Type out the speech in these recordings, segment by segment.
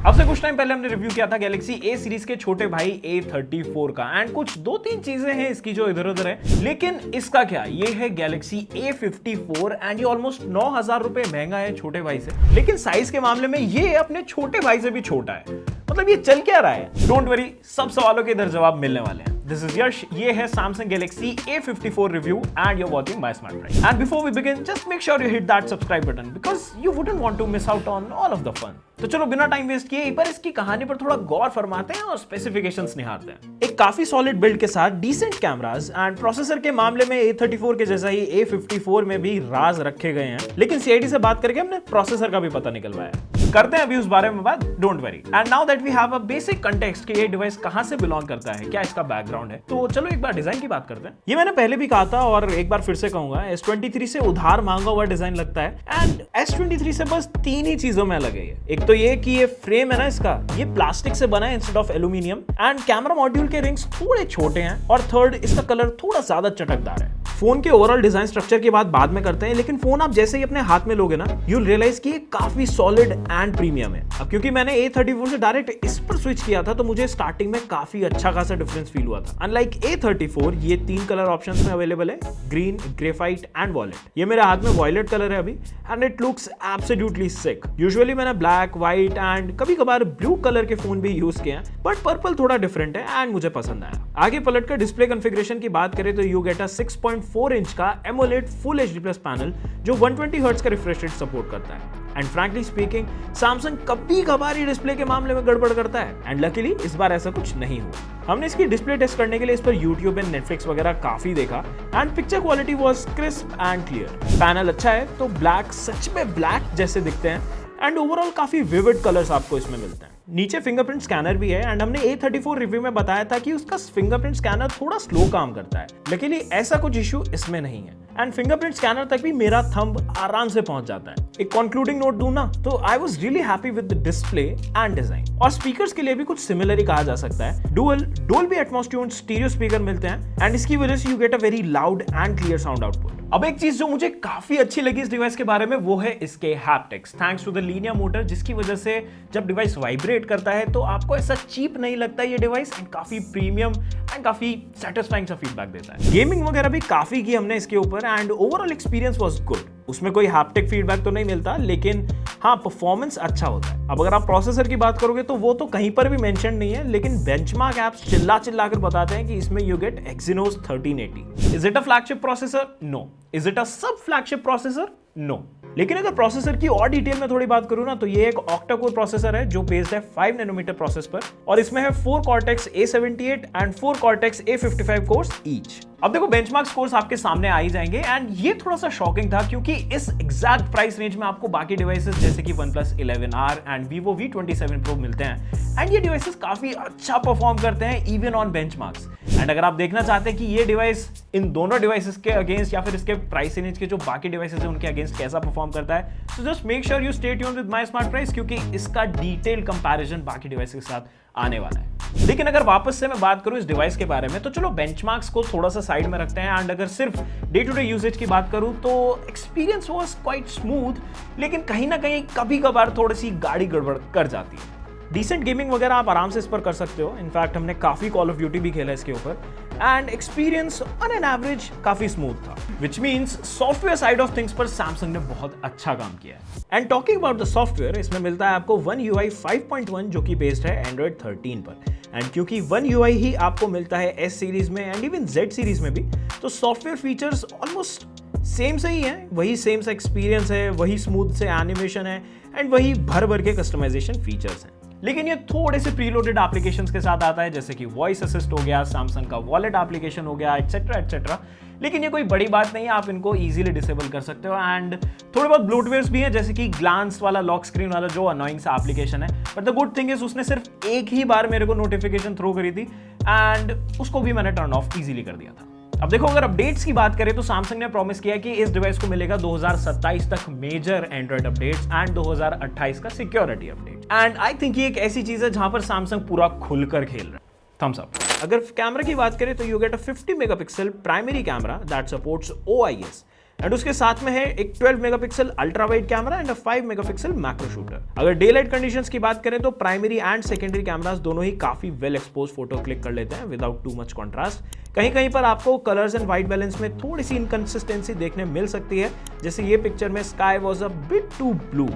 अब से कुछ टाइम पहले हमने रिव्यू किया था गैलेक्सी A सीरीज के छोटे भाई A34 का एंड कुछ दो तीन चीजें हैं इसकी जो इधर उधर है, लेकिन इसका क्या, ये है गैलेक्सी A54 एंड ये ऑलमोस्ट 9,000 रुपए महंगा है छोटे भाई से, लेकिन साइज के मामले में ये अपने छोटे भाई से भी छोटा है। मतलब ये चल क्या रहा है? डोंट वरी, सब सवालों के इधर जवाब मिलने वाले हैं। This is Yash. ये है Samsung Galaxy A54 review and you're watching My Smart Price. And before we begin, just make sure you hit that subscribe button because you wouldn't want to miss out on all of the fun. तो चलो बिना time waste किए एक बार इसकी कहानी पर थोड़ा गौर फरमाते हैं और स्पेसिफिकेशंस निहारते हैं। एक काफी सॉलिड बिल्ड के साथ डिसेंट कैमरास एंड प्रोसेसर के मामले में A34 के जैसा ही A54 में भी राज रखे गए हैं, लेकिन CID से बात करके हमने प्रोसेसर का भी पता निकलवाया। करते हैं अभी उस बारे में बात, don't worry. And now that we have a basic context कि ये डिवाइस कहां से बिलोंग करता है, क्या इसका बैकग्राउंड है, तो चलो एक बार डिजाइन की बात करते हैं। ये मैंने पहले भी कहा था और एक बार फिर से कहूंगा, S23 से उधार मांगा हुआ डिजाइन लगता है एंड S23 से बस तीन ही चीजों में अलग है। एक तो ये कि ये फ्रेम है ना इसका, ये प्लास्टिक से बना है instead of aluminium and camera module के रिंग्स थोड़े छोटे हैं और थर्ड इसका कलर थोड़ा ज्यादा चटकदार है। फोन के ओवरऑल डिजाइन स्ट्रक्चर की बात बाद में करते हैं, लेकिन फोन आप जैसे ही अपने हाथ में लोगे ना, यूल रियलाइज कि ये काफी सॉलिड एंड प्रीमियम है। अब क्योंकि मैंने A34 से डायरेक्ट इस पर स्विच किया था तो मुझे स्टार्टिंग में काफी अच्छा खासा डिफरेंस फील हुआ था। अनलाइक A34 ये तीन कलर ऑप्शंस में अवेलेबल है, ग्रीन, ग्रेफाइट एंड वॉयलेट। ये मेरे हाथ में वॉयलेट कलर है अभी and it looks absolutely sick. Usually मैंने ब्लैक, व्हाइट एंड कभी कभार ब्लू कलर के फोन भी यूज किए हैं, बट पर्पल थोड़ा डिफरेंट है एंड मुझे पसंद आया। आगे पलट कर डिस्प्ले कॉन्फ़िगरेशन की बात करें तो यू गेट अ 6.4 इंच का AMOLED Full HD Plus panel जो 120 हर्ट्ज का रिफ्रेश रेट सपोर्ट करता है। एंड फ्रैंकली स्पीकिंग सैमसंग कभी कभार ही डिस्प्ले के मामले में गड़बड़ करता है एंड लकीली इस बार ऐसा कुछ नहीं हुआ। हमने इसकी डिस्प्ले टेस्ट करने के लिए इस पर YouTube एंड Netflix वगैरह काफी देखा and picture quality was crisp and clear. Panel अच्छा है तो ब्लैक सच में ब्लैक जैसे दिखते हैं एंड ओवरऑल काफी विविड कलर्स आपको इसमें मिलते हैं। नीचे फिंगरप्रिंट स्कैनर भी है एंड हमने A34 रिव्यू में बताया था कि उसका फिंगरप्रिंट स्कैनर थोड़ा स्लो काम करता है, लेकिन ऐसा कुछ इशू इसमें नहीं है एंड फिंगरप्रिंट स्कैनर तक भी मेरा थंब आराम से पहुंच जाता है। एक कंक्लूडिंग नोट दूं ना तो I was really happy with the display and design. और स्पीकर्स के लिए भी कुछ सिमिलर ही कहा जा सकता है। Dual Dolby Atmos tuned stereo speaker मिलते हैं एंड इसकी वजह से you get a very loud and clear sound output. अब एक चीज जो मुझे काफी अच्छी लगी इस डिवाइस के बारे में वो है इसके haptics, thanks to the linear motor, जिसकी वजह से जब डिवाइस वाइब्रेट करता है तो आपको ऐसा चीप नहीं लगता ये डिवाइस एंड काफी प्रीमियम एंड काफी सेटिस्फाइंग सा फीडबैक देता है। गेमिंग वगैरह भी काफी की हमने इसके ऊपर and overall experience was good. उसमें कोई हैप्टिक फीडबैक तो नहीं मिलता, लेकिन हाँ परफॉर्मेंस अच्छा होता है। अब अगर आप प्रोसेसर की बात करोगे तो वो तो कहीं पर भी मेंशन नहीं है, लेकिन बेंचमार्क ऐप्स चिल्ला कर बताते हैं कि इसमें you get Exynos 1380। Is it a flagship processor? No. Is it a sub flagship processor? No. लेकिन अगर प्रोसेसर की और डिटेल में थोड़ी बात करूं ना तो ये एक ऑक्टा कोर प्रोसेसर है जो बेस्ड है 5 नैनोमीटर प्रोसेस पर और इसमें है 4 Cortex A78 and 4 Cortex A55 course each. अब देखो बेंचमार्क स्कोर्स आपके सामने आ ही जाएंगे एंड ये थोड़ा सा शॉकिंग था क्योंकि इस एग्जैक्ट प्राइस रेंज में आपको बाकी डिवाइसेस जैसे कि OnePlus 11R and Vivo V27 Pro मिलते हैं एंड ये डिवाइसेस काफी अच्छा परफॉर्म करते हैं इवन ऑन बेंचमार्क्स। एंड अगर आप देखना चाहते हैं कि ये डिवाइस इन दोनों डिवाइसेस के अगेंस्ट या फिर इसके प्राइस रेंज के जो बाकी डिवाइसेस हैं उनके अगेंस्ट कैसा परफॉर्म करता है, so just make sure you stay tuned with my smart price क्योंकि इसका डिटेल कंपैरिजन बाकी डिवाइस के साथ आने वाला है। लेकिन अगर वापस से मैं बात करूं इस डिवाइस के बारे में तो चलो बेंचमार्क्स को थोड़ा सा साइड में रखते हैं एंड अगर सिर्फ डे टू डे यूजेज की बात करूं तो एक्सपीरियंस वाज क्वाइट स्मूथ, लेकिन कहीं ना कहीं कभी कभार थोड़ी सी गाड़ी गड़बड़ कर जाती है। डिसेंट गेमिंग वगैरह आप आराम से इस पर कर सकते हो। इनफैक्ट हमने काफी कॉल ऑफ ड्यूटी भी खेला इसके ऊपर and experience on an average काफी स्मूथ था, which means software side of things पर सैमसंग ने बहुत अच्छा काम किया है। And talking about the software, इसमें मिलता है आपको One UI 5.1 जो कि बेस्ड है Android 13 पर एंड क्योंकि One UI ही आपको मिलता है S सीरीज में एंड इवन Z सीरीज में भी, तो सॉफ्टवेयर फीचर्स ऑलमोस्ट सेम से ही है, वही सेम सा एक्सपीरियंस है, वही स्मूथ से एनिमेशन है एंड वही भर भर के कस्टमाइजेशन फीचर्स हैं। लेकिन ये थोड़े से प्रीलोडेड एप्लीकेशंस के साथ आता है जैसे कि वॉइस असिस्ट हो गया, सैमसंग का वॉलेट एप्लीकेशन हो गया, एटसेट्रा एटसेट्रा। लेकिन ये कोई बड़ी बात नहीं है, आप इनको इजीली डिसेबल कर सकते हो एंड थोड़े बहुत ब्लोटवेयर्स भी हैं जैसे कि ग्लांस वाला लॉक स्क्रीन वाला जो अनोइंग सा एप्लीकेशन है, but the good thing is उसने सिर्फ एक ही बार मेरे को नोटिफिकेशन थ्रो करी थी एंड उसको भी मैंने टर्न ऑफ इजीली कर दिया था। अब देखो अगर अपडेट्स की बात करें तो सैमसंग ने प्रॉमिस किया कि इस डिवाइस को मिलेगा 2027 तक मेजर एंड्रॉइड अपडेट्स एंड 2028 का security update and I think ये एक ऐसी चीज है जहां पर सैमसंग पूरा खुलकर खेल रहा है। Thums up. अगर कैमरा की बात करें तो you get a 50 megapixel primary camera that supports OIS and उसके साथ में है एक 12 megapixel ultra wide camera and 5 megapixel macro shooter. अगर डे लाइट कंडीशंस की बात करें तो प्राइमरी एंड सेकेंडरी कैमरास दोनों ही काफी वेल एक्सपोज फोटो क्लिक कर लेते हैं विदाउट टू मच कॉन्ट्रास्ट। कहीं कहीं पर आपको कलर्स एंड व्हाइट बैलेंस में थोड़ी सी इनकंसिस्टेंसी देखने मिल सकती है, जैसे ये पिक्चर में sky was a bit too blue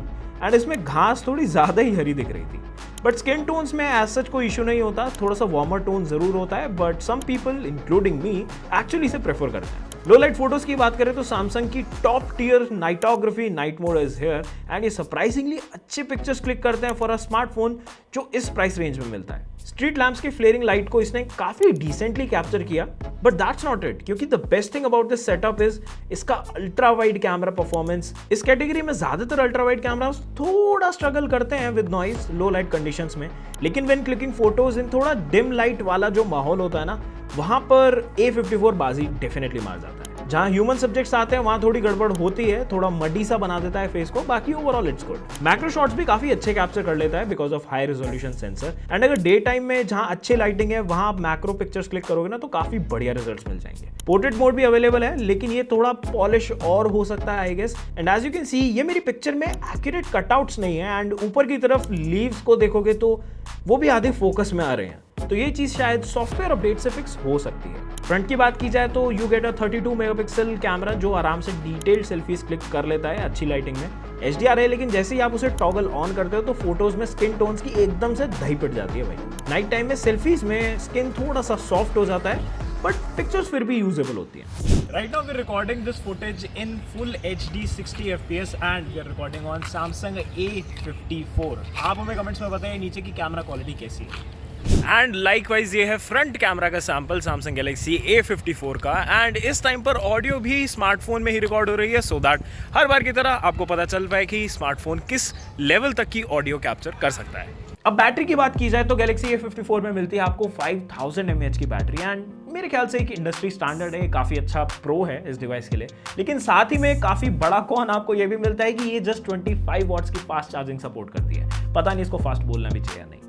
and इसमें घास थोड़ी ज्यादा ही हरी दिख रही थी। बट स्किन टोन्स में एज सच कोई इशू नहीं होता, थोड़ा सा वार्मर टोन जरूर होता है, but some people including me actually इसे प्रेफर करते हैं। लो लाइट फोटोज की बात करें तो सैमसंग की top tier nightography night mode is here and ये सरप्राइजिंगली अच्छे पिक्चर्स क्लिक करते हैं फॉर अ स्मार्टफोन जो इस प्राइस रेंज में मिलता है। स्ट्रीट लैम्प्स की फ्लेयरिंग लाइट को इसने काफी डिसेंटली कैप्चर किया, बट दैट्स नॉट इट, क्योंकि the best thing about this setup is इसका अल्ट्रा वाइड कैमरा परफॉर्मेंस। इस कैटेगरी में ज्यादातर अल्ट्रा वाइड कैमरास थोड़ा स्ट्रगल करते हैं with noise low light conditions में, लेकिन व्हेन क्लिकिंग फोटोज इन थोड़ा डिम लाइट वाला जो माहौल होता है ना, वहां पर A54 बाजी डेफिनेटली मार जाता है। जहां ह्यूमन सब्जेक्ट्स आते हैं वहां थोड़ी गड़बड़ होती है, थोड़ा मडी सा बना देता है फेस को, बाकी overall it's good. Macro shots भी काफी अच्छे कैप्चर कर लेता है because of high resolution sensor and अगर डे टाइम में जहां अच्छी लाइटिंग है वहां आप मैक्रो पिक्चर्स क्लिक करोगे ना तो काफी बढ़िया रिजल्ट्स मिल जाएंगे। पोर्ट्रेट मोड भी अवेलेबल है, लेकिन ये थोड़ा पॉलिश और हो सकता है I guess. And as you can see ये मेरी पिक्चर में एक्यूरेट कटआउट्स नहीं है एंड ऊपर की तरफ लीव्स को देखोगे तो वो भी आधे फोकस में आ रहे हैं, तो ये चीज शायद सॉफ्टवेयर अपडेट से फिक्स हो सकती है। फ्रंट की बात की जाए तो you get a 32 megapixel camera जो आराम से डिटेल्ड सेल्फीज क्लिक कर लेता है अच्छी लाइटिंग में। HDR है, लेकिन जैसे ही आप उसे टॉगल ऑन करते हो तो फोटोज में स्किन टोन्स की एकदम से दही पिट जाती है भाई। नाइट टाइम में सेल्फीज में स्किन थोड़ा सा सॉफ्ट हो जाता है, बट पिक्चर्स फिर भी यूजेबल होती हैं। Right now we're recording this footage in full HD 60 FPS and we are recording on Samsung A54। आप हमें कमेंट्स में बताएं नीचे की कैमरा क्वालिटी कैसी है। एंड लाइकवाइज ये है फ्रंट कैमरा का सैंपल Samsung Galaxy A54 का एंड इस टाइम पर ऑडियो भी स्मार्टफोन में ही रिकॉर्ड हो रही है सो दैट हर बार की तरह आपको पता चल पाए कि स्मार्टफोन किस लेवल तक की ऑडियो कैप्चर कर सकता है। अब बैटरी की बात की जाए तो Galaxy A54 में मिलती है आपको 5000 mAh की बैटरी एंड मेरे ख्याल से एक इंडस्ट्री स्टैंडर्ड है, काफी अच्छा प्रो है इस डिवाइस के लिए। लेकिन साथ ही में काफी बड़ा कौन आपको ये भी मिलता है कि ये जस्ट 25 वॉट्स की फास्ट चार्जिंग सपोर्ट करती है। पता नहीं इसको फास्ट बोलना भी चाहिए या नहीं।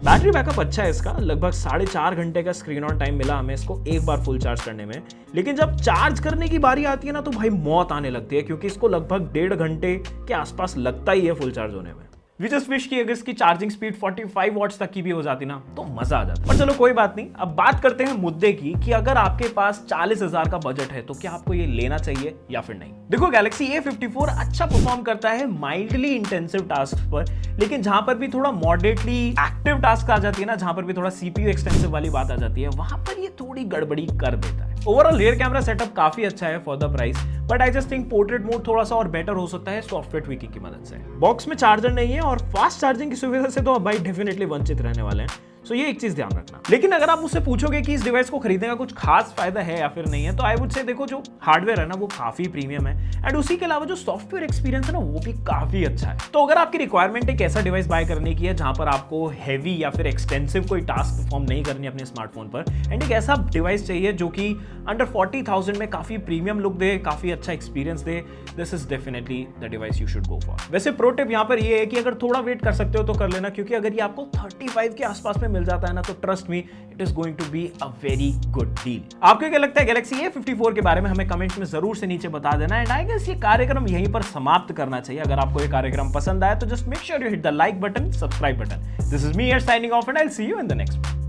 बैटरी बैकअप अच्छा है इसका, लगभग 4.5 घंटे का स्क्रीन ऑन टाइम मिला हमें इसको एक बार फुल चार्ज करने में। लेकिन जब चार्ज करने की बारी आती है ना तो भाई मौत आने लगती है, क्योंकि इसको लगभग 1.5 घंटे के आसपास लगता ही है फुल चार्ज होने में। वी जस्ट विश कि अगर इसकी चार्जिंग स्पीड 45 वॉट्स तक की भी हो जाती ना तो मजा आ जाता। पर चलो कोई बात नहीं, अब बात करते हैं मुद्दे की कि अगर आपके पास 40,000 का बजट है तो क्या आपको ये लेना चाहिए या फिर नहीं। देखो Galaxy A54 अच्छा परफॉर्म करता है माइल्डली इंटेंसिव टास्क पर, लेकिन जहां पर भी थोड़ा मॉडरेटली एक्टिव टास्क आ जाती है ना, जहां पर भी थोड़ा CPU एक्सटेंसिव वाली बात आ जाती है, वहां पर ये थोड़ी गड़बड़ी कर देता है। ओवरऑल रियर कैमरा सेटअप काफी अच्छा है for the price, but I just think portrait mode थोड़ा सा और बेटर हो सकता है सॉफ्टवेयर ट्विकिंग की मदद से। बॉक्स में चार्जर नहीं है और फास्ट चार्जिंग की सुविधा से तो भाई डेफिनेटली वंचित रहने वाले हैं, सो ये एक चीज ध्यान रखना। लेकिन अगर आप मुझसे पूछोगे कि इस डिवाइस को खरीदने का कुछ खास फायदा है या फिर नहीं है, तो आई वुड से देखो जो हार्डवेयर है ना वो काफी प्रीमियम है एंड उसी के अलावा जो सॉफ्टवेयर एक्सपीरियंस है ना वो भी काफी अच्छा है। तो अगर आपकी रिक्वायरमेंट एक ऐसा डिवाइस बाय करने की है जहां पर आपको हैवी या फिर एक्सटेंसिव कोई टास्क परफॉर्म नहीं करनी अपने स्मार्टफोन पर एंड एक ऐसा डिवाइस चाहिए जो कि अंडर 40,000 में काफी प्रीमियम लुक दे, काफी अच्छा experience they, this is definitely the device you should go for. वैसे प्रो टिप यहाँ पर ये है कि अगर थोड़ा वेट कर सकते हो तो कर लेना, क्योंकि अगर ये आपको 35 के आसपास में मिल जाता है ना तो trust me it is going to be a very good deal. आपको क्या लगता है Galaxy A54 के बारे में हमें कमेंट्स में जरूर से नीचे बता देना एंड आई गेस ये कार्यक्रम यहीं पर समाप्त करना चाहिए। अगर आपको ये कार्यक्रम पसंद आया तो just make sure you hit the like button, subscribe button. This is me here signing off and I will see you in the next one.